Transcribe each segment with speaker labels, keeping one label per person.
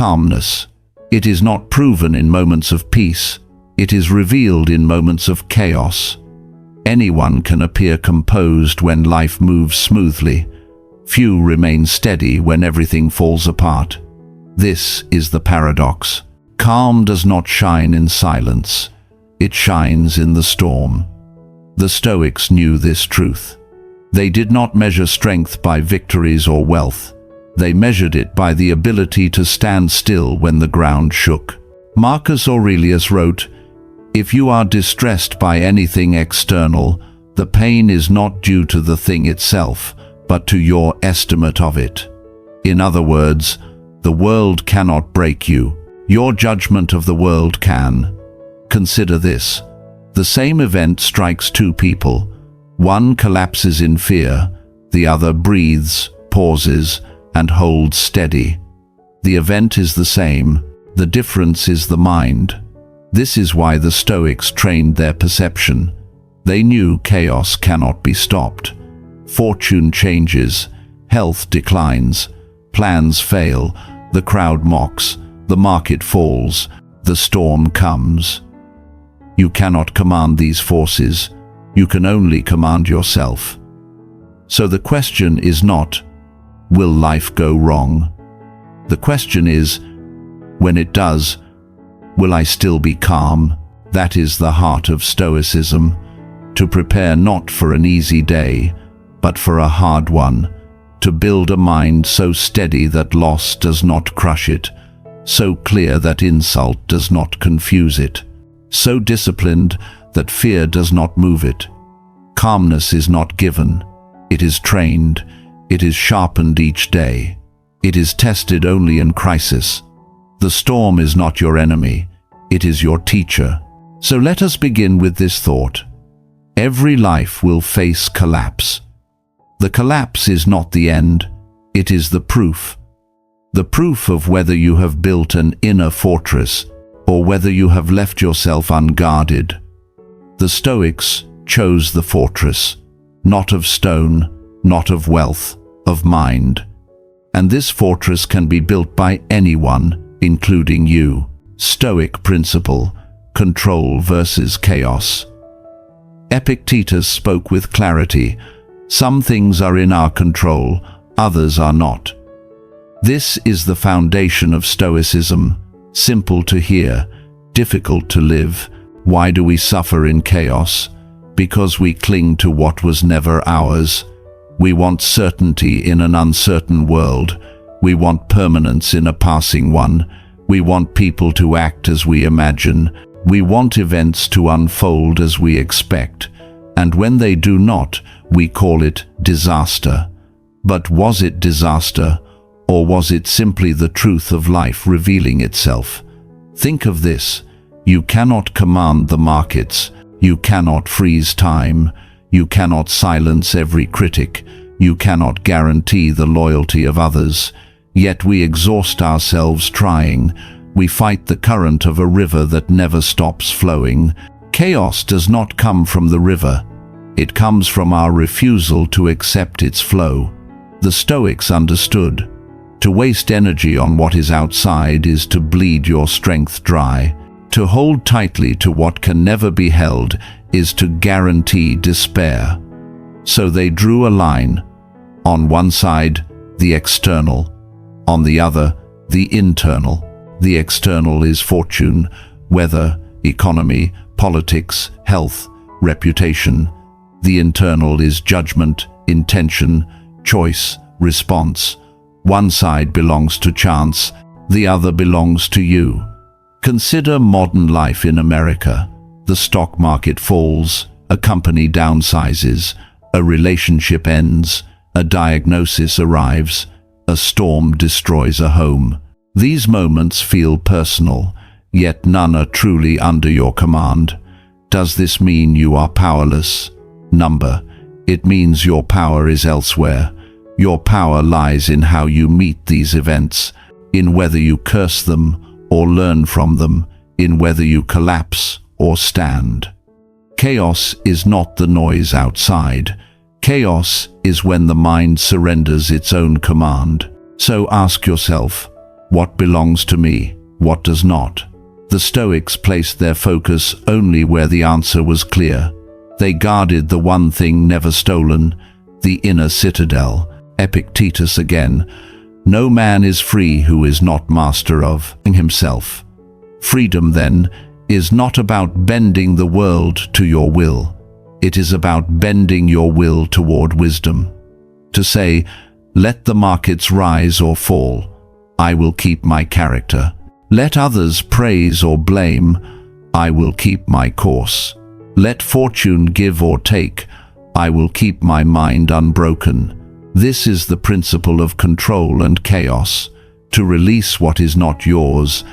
Speaker 1: calmness. It is not proven in moments of peace, it is revealed in moments of chaos. Anyone can appear composed when life moves smoothly. Few remain steady when everything falls apart. This is the paradox. Calm does not shine in silence. It shines in the storm. The Stoics knew this truth. They did not measure strength by victories or wealth. They measured it by the ability to stand still when the ground shook. Marcus Aurelius wrote, "If you are distressed by anything external, the pain is not due to the thing itself, but to your estimate of it." In other words, the world cannot break you. Your judgment of the world can. Consider this. The same event strikes two people. One collapses in fear, the other breathes, pauses, and holds steady. The event is the same, the difference is the mind. This is why the Stoics trained their perception. They knew chaos cannot be stopped. Fortune changes, health declines, plans fail, the crowd mocks, the market falls, the storm comes. You cannot command these forces, you can only command yourself. So the question is not, will life go wrong? The question is, when it does, will I still be calm? That is the heart of Stoicism, to prepare not for an easy day, but for a hard one, to build a mind so steady that loss does not crush it, so clear that insult does not confuse it, so disciplined that fear does not move it. Calmness is not given, it is trained, it is sharpened each day, it is tested only in crisis. The storm is not your enemy, it is your teacher. So let us begin with this thought. Every life will face collapse. The collapse is not the end, it is the proof. The proof of whether you have built an inner fortress or whether you have left yourself unguarded. The Stoics chose the fortress, not of stone, not of wealth, of mind. And this fortress can be built by anyone, including you. Stoic principle, control versus chaos. Epictetus spoke with clarity. Some things are in our control, others are not. This is the foundation of Stoicism, simple to hear, difficult to live. Why do we suffer in chaos? Because we cling to what was never ours. We want certainty in an uncertain world. We want permanence in a passing one. We want people to act as we imagine. We want events to unfold as we expect. And when they do not, we call it disaster. But was it disaster, or was it simply the truth of life revealing itself? Think of this. You cannot command the markets. You cannot freeze time. You cannot silence every critic. You cannot guarantee the loyalty of others. Yet we exhaust ourselves trying. We fight the current of a river that never stops flowing. Chaos does not come from the river. It comes from our refusal to accept its flow. The Stoics understood. To waste energy on what is outside is to bleed your strength dry. To hold tightly to what can never be held is to guarantee despair. So they drew a line. On one side, the external. On the other, the internal. The external is fortune, weather, economy, politics, health, reputation. The internal is judgment, intention, choice, response. One side belongs to chance, the other belongs to you. Consider modern life in America. The stock market falls, a company downsizes, a relationship ends, a diagnosis arrives, a storm destroys a home. These moments feel personal, yet none are truly under your command. Does this mean you are powerless? Number, it means your power is elsewhere. Your power lies in how you meet these events, in whether you curse them or learn from them, in whether you collapse or stand. Chaos is not the noise outside. Chaos is when the mind surrenders its own command. So ask yourself, What belongs to me? What does not? The Stoics placed their focus only where the answer was clear. They guarded the one thing never stolen, the inner citadel. Epictetus again. No man is free who is not master of himself. Freedom, then, is not about bending the world to your will. It is about bending your will toward wisdom. To say, let the markets rise or fall, I will keep my character. Let others praise or blame, I will keep my course. Let fortune give or take, I will keep my mind unbroken. This is the principle of control and chaos, to release what is not yours,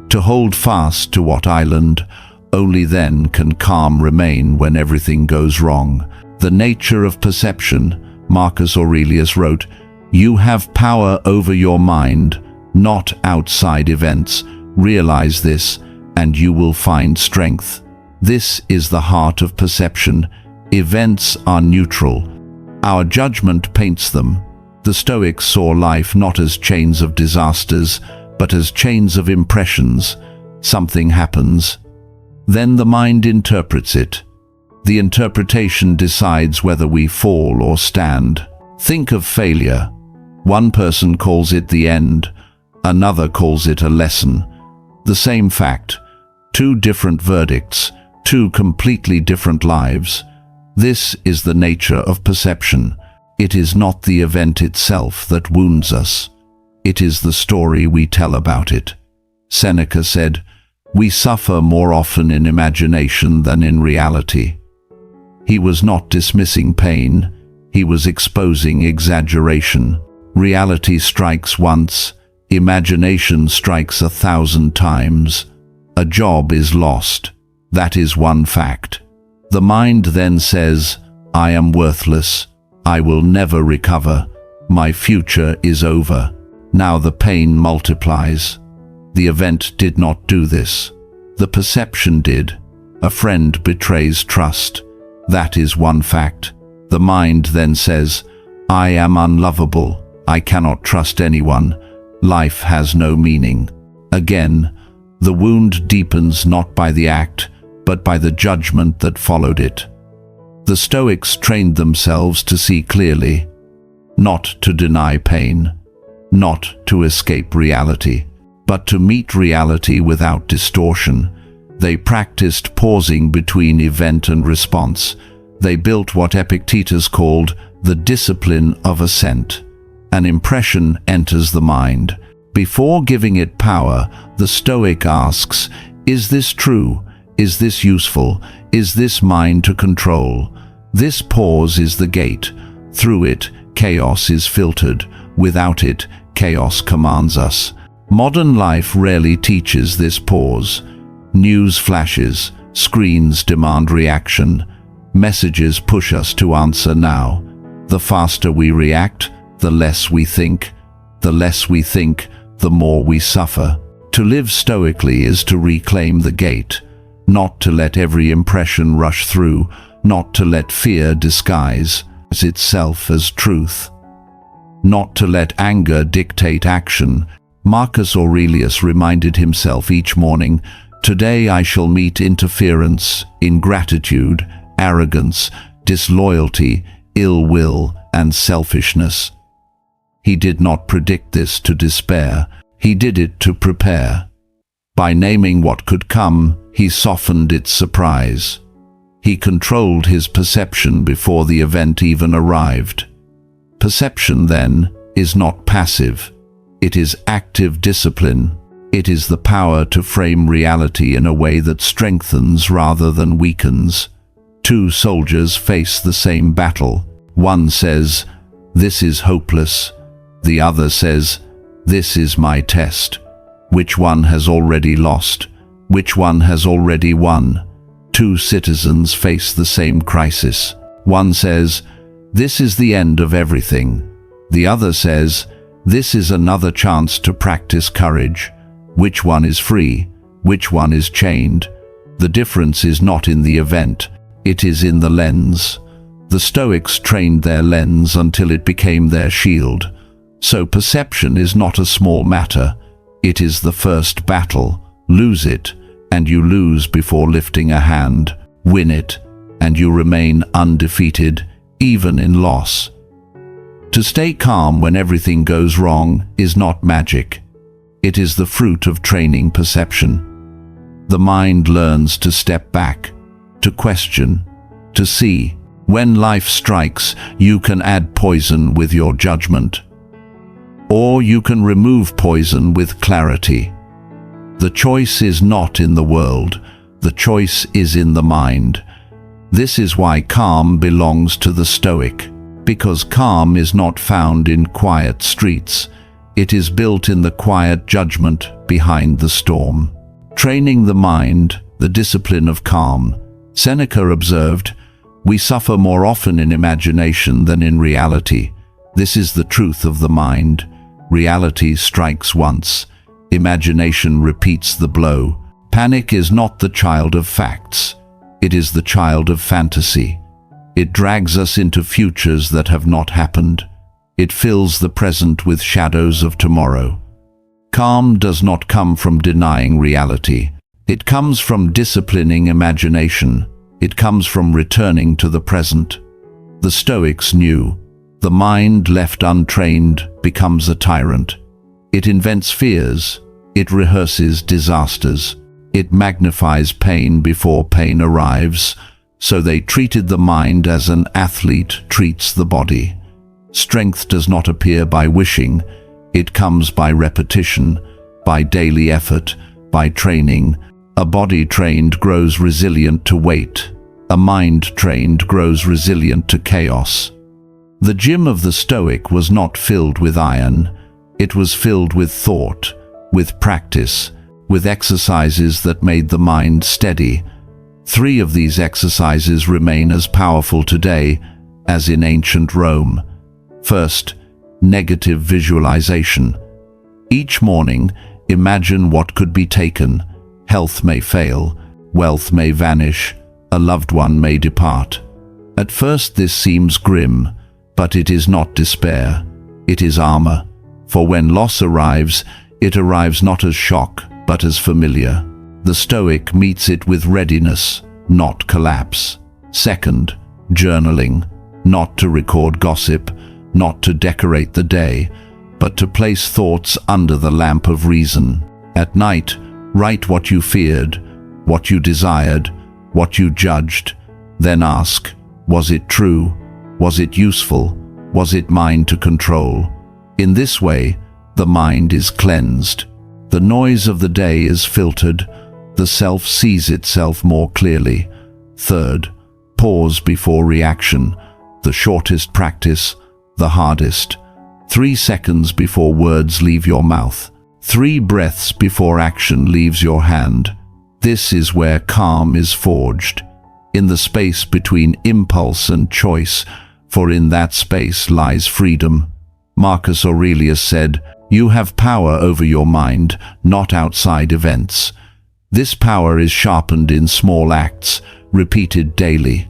Speaker 1: to hold fast to what island. Only then can calm remain when everything goes wrong. The nature of perception, Marcus Aurelius wrote, you have power over your mind, not outside events. Realize this, and you will find strength. This is the heart of perception. Events are neutral. Our judgment paints them. The Stoics saw life not as chains of disasters, but as chains of impressions. Something happens. Then the mind interprets it. The interpretation decides whether we fall or stand. Think of failure. One person calls it the end, another calls it a lesson. The same fact, two different verdicts, two completely different lives. This is the nature of perception. It is not the event itself that wounds us. It is the story we tell about it. Seneca said, we suffer more often in imagination than in reality. He was not dismissing pain, he was exposing exaggeration. Reality strikes once, imagination strikes 1,000 times. A job is lost. That is one fact. The mind then says, I am worthless. I will never recover. My future is over. Now the pain multiplies. The event did not do this. The perception did. A friend betrays trust. That is one fact. The mind then says, I am unlovable. I cannot trust anyone. Life has no meaning. Again, the wound deepens not by the act, but by the judgment that followed it. The Stoics trained themselves to see clearly, not to deny pain, not to escape reality, but to meet reality without distortion. They practiced pausing between event and response. They built what Epictetus called the discipline of assent. An impression enters the mind. Before giving it power, the Stoic asks, is this true? Is this useful? Is this mine to control? This pause is the gate. Through it, chaos is filtered. Without it, chaos commands us. Modern life rarely teaches this pause. News flashes, screens demand reaction. Messages push us to answer now. The faster we react, the less we think. The less we think, the more we suffer. To live stoically is to reclaim the gate, not to let every impression rush through, not to let fear disguise itself as truth, not to let anger dictate action. Marcus Aurelius reminded himself each morning, today I shall meet interference, ingratitude, arrogance, disloyalty, ill will, and selfishness. He did not predict this to despair, he did it to prepare. By naming what could come, he softened its surprise. He controlled his perception before the event even arrived. Perception, then, is not passive. It is active discipline. It is the power to frame reality in a way that strengthens rather than weakens. Two soldiers face the same battle. One says, "This is hopeless." The other says, "This is my test." Which one has already lost? Which one has already won? Two citizens face the same crisis. One says, "This is the end of everything." The other says, "This is another chance to practice courage." Which one is free? Which one is chained? The difference is not in the event, it is in the lens. The Stoics trained their lens until it became their shield. So perception is not a small matter, It is the first battle. Lose it, and you lose before lifting a hand. Win it, and you remain undefeated, even in loss. To stay calm when everything goes wrong is not magic. It is the fruit of training perception. The mind learns to step back, to question, to see. When life strikes, you can add poison with your judgment. Or you can remove poison with clarity. The choice is not in the world. The choice is in the mind. This is why calm belongs to the Stoic. Because calm is not found in quiet streets. It is built in the quiet judgment behind the storm. Training the mind, the discipline of calm. Seneca observed, "We suffer more often in imagination than in reality. This is the truth of the mind. Reality strikes once. Imagination repeats the blow. Panic is not the child of facts. It is the child of fantasy. It drags us into futures that have not happened. It fills the present with shadows of tomorrow." Calm does not come from denying reality. It comes from disciplining imagination. It comes from returning to the present. The Stoics knew, the mind left untrained becomes a tyrant. It invents fears. It rehearses disasters. It magnifies pain before pain arrives. So they treated the mind as an athlete treats the body. Strength does not appear by wishing. It comes by repetition, by daily effort, by training. A body trained grows resilient to weight. A mind trained grows resilient to chaos. The gym of the Stoic was not filled with iron. It was filled with thought, with practice, with exercises that made the mind steady. 3 of these exercises remain as powerful today as in ancient Rome. First, negative visualization. Each morning, imagine what could be taken. Health may fail, wealth may vanish, a loved one may depart. At first this seems grim, but it is not despair. It is armor. For when loss arrives, it arrives not as shock, but as familiar. The Stoic meets it with readiness, not collapse. Second, journaling. Not to record gossip, not to decorate the day, but to place thoughts under the lamp of reason. At night, write what you feared, what you desired, what you judged. Then ask, was it true? Was it useful? Was it mine to control? In this way, the mind is cleansed. The noise of the day is filtered. The self sees itself more clearly. Third, pause before reaction. The shortest practice, the hardest. 3 seconds before words leave your mouth. 3 breaths before action leaves your hand. This is where calm is forged, in the space between impulse and choice, for in that space lies freedom. Marcus Aurelius said, "You have power over your mind, not outside events." This power is sharpened in small acts, repeated daily.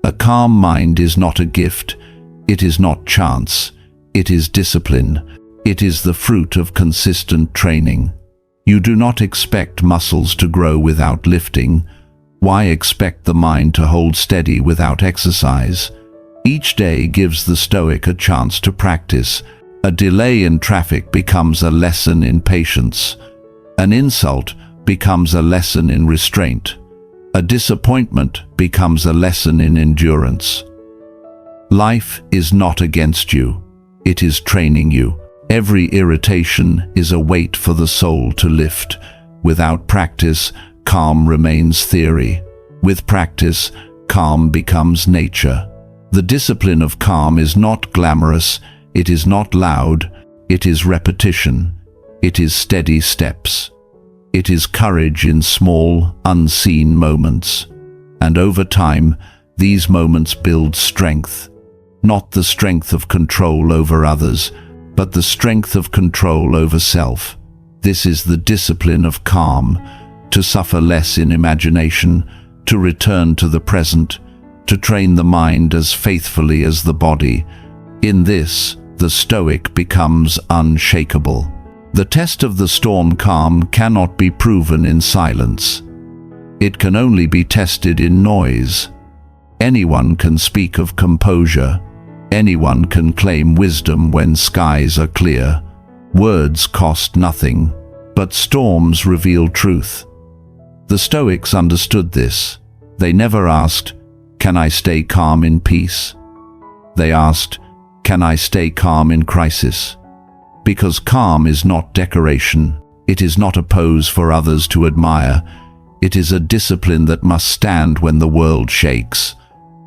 Speaker 1: A calm mind is not a gift. It is not chance. It is discipline. It is the fruit of consistent training. You do not expect muscles to grow without lifting. Why expect the mind to hold steady without exercise? Each day gives the Stoic a chance to practice. A delay in traffic becomes a lesson in patience. An insult becomes a lesson in restraint. A disappointment becomes a lesson in endurance. Life is not against you. It is training you. Every irritation is a weight for the soul to lift. Without practice, calm remains theory. With practice, calm becomes nature. The discipline of calm is not glamorous, it is not loud, it is repetition, it is steady steps. It is courage in small, unseen moments. And over time, these moments build strength. Not the strength of control over others, but the strength of control over self. This is the discipline of calm, to suffer less in imagination, to return to the present, to train the mind as faithfully as the body. In this, the Stoic becomes unshakable. The test of the storm calm cannot be proven in silence. It can only be tested in noise. Anyone can speak of composure. Anyone can claim wisdom when skies are clear. Words cost nothing, but storms reveal truth. The Stoics understood this. They never asked, "Can I stay calm in peace?" They asked, "Can I stay calm in crisis?" Because calm is not decoration. It is not a pose for others to admire. It is a discipline that must stand when the world shakes.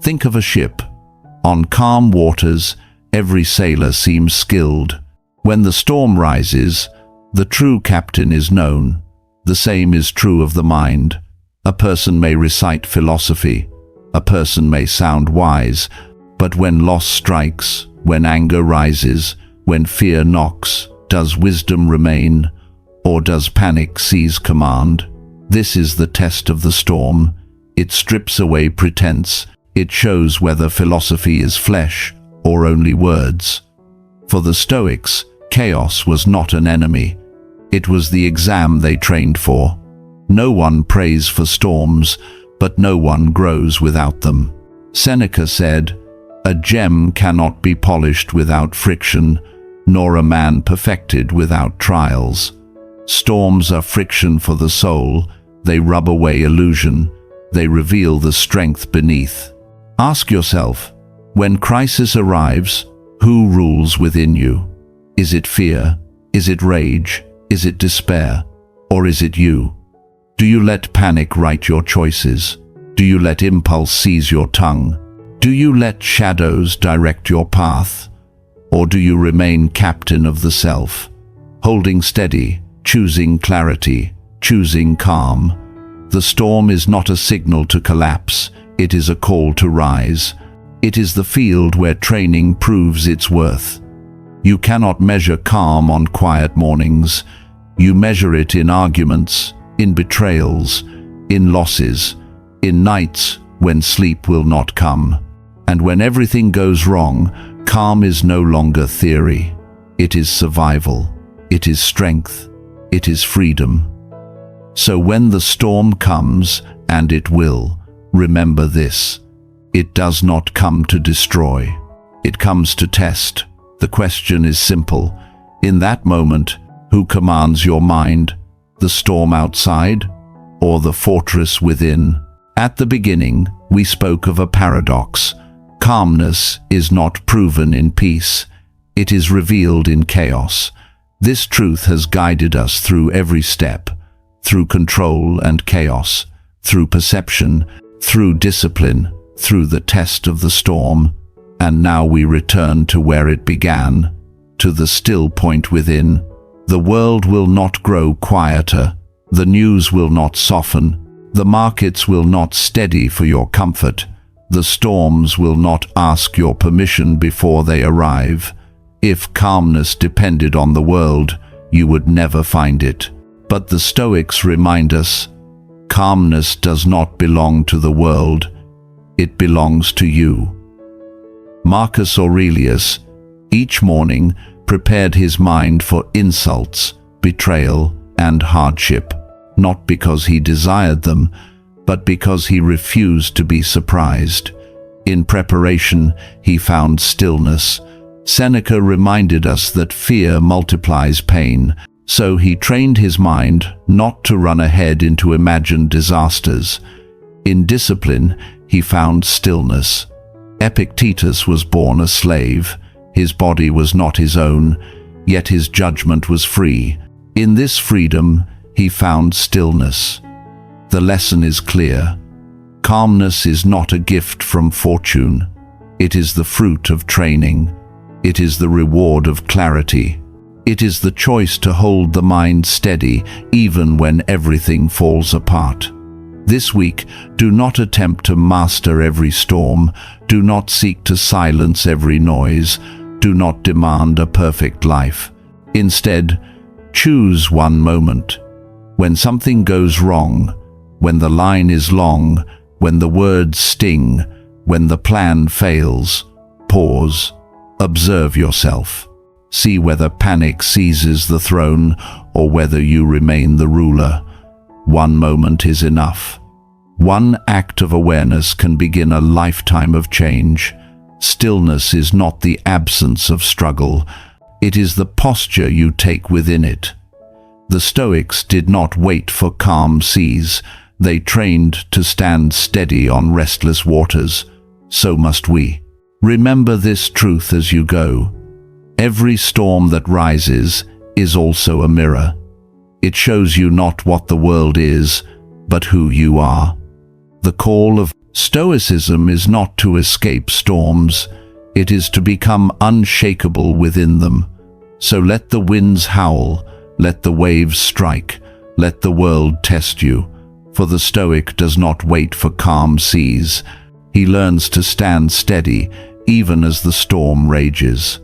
Speaker 1: Think of a ship. On calm waters, every sailor seems skilled. When the storm rises, the true captain is known. The same is true of the mind. A person may recite philosophy. A person may sound wise. But when loss strikes, when anger rises, when fear knocks, does wisdom remain, or does panic seize command? This is the test of the storm. It strips away pretense. It shows whether philosophy is flesh or only words. For the Stoics, chaos was not an enemy. It was the exam they trained for. No one prays for storms, but no one grows without them. Seneca said, "A gem cannot be polished without friction, nor a man perfected without trials." Storms are friction for the soul. They rub away illusion. They reveal the strength beneath. Ask yourself, when crisis arrives, who rules within you? Is it fear? Is it rage? Is it despair? Or is it you? Do you let panic write your choices? Do you let impulse seize your tongue? Do you let shadows direct your path? Or do you remain captain of the self, holding steady, choosing clarity, choosing calm? The storm is not a signal to collapse. It is a call to rise. It is the field where training proves its worth. You cannot measure calm on quiet mornings. You measure it in arguments, in betrayals, in losses, in nights when sleep will not come. And when everything goes wrong, calm is no longer theory. It is survival. It is strength. It is freedom. So when the storm comes, and it will, remember this: it does not come to destroy. It comes to test. The question is simple. In that moment, who commands your mind? The storm outside, or the fortress within? At the beginning, we spoke of a paradox. Calmness is not proven in peace. It is revealed in chaos. This truth has guided us through every step, through control and chaos, through perception, through discipline, through the test of the storm. And now we return to where it began, to the still point within. The world will not grow quieter. The news will not soften. The markets will not steady for your comfort. The storms will not ask your permission before they arrive. If calmness depended on the world, you would never find it. But the Stoics remind us, calmness does not belong to the world. It belongs to you. Marcus Aurelius, each morning, prepared his mind for insults, betrayal, and hardship, not because he desired them, but because he refused to be surprised. In preparation, he found stillness. Seneca reminded us that fear multiplies pain, so he trained his mind not to run ahead into imagined disasters. In discipline, he found stillness. Epictetus was born a slave. His body was not his own, yet his judgment was free. In this freedom, he found stillness. The lesson is clear. Calmness is not a gift from fortune. It is the fruit of training. It is the reward of clarity. It is the choice to hold the mind steady even when everything falls apart. This week, do not attempt to master every storm. Do not seek to silence every noise. Do not demand a perfect life. Instead, choose one moment. When something goes wrong, when the line is long, when the words sting, when the plan fails, pause, observe yourself. See whether panic seizes the throne or whether you remain the ruler. One moment is enough. One act of awareness can begin a lifetime of change. Stillness is not the absence of struggle. It is the posture you take within it. The Stoics did not wait for calm seas. They trained to stand steady on restless waters. So must we. Remember this truth as you go. Every storm that rises is also a mirror. It shows you not what the world is, but who you are. The call of Stoicism is not to escape storms. It is to become unshakable within them. So let the winds howl, let the waves strike, let the world test you. For the Stoic does not wait for calm seas. He learns to stand steady even as the storm rages.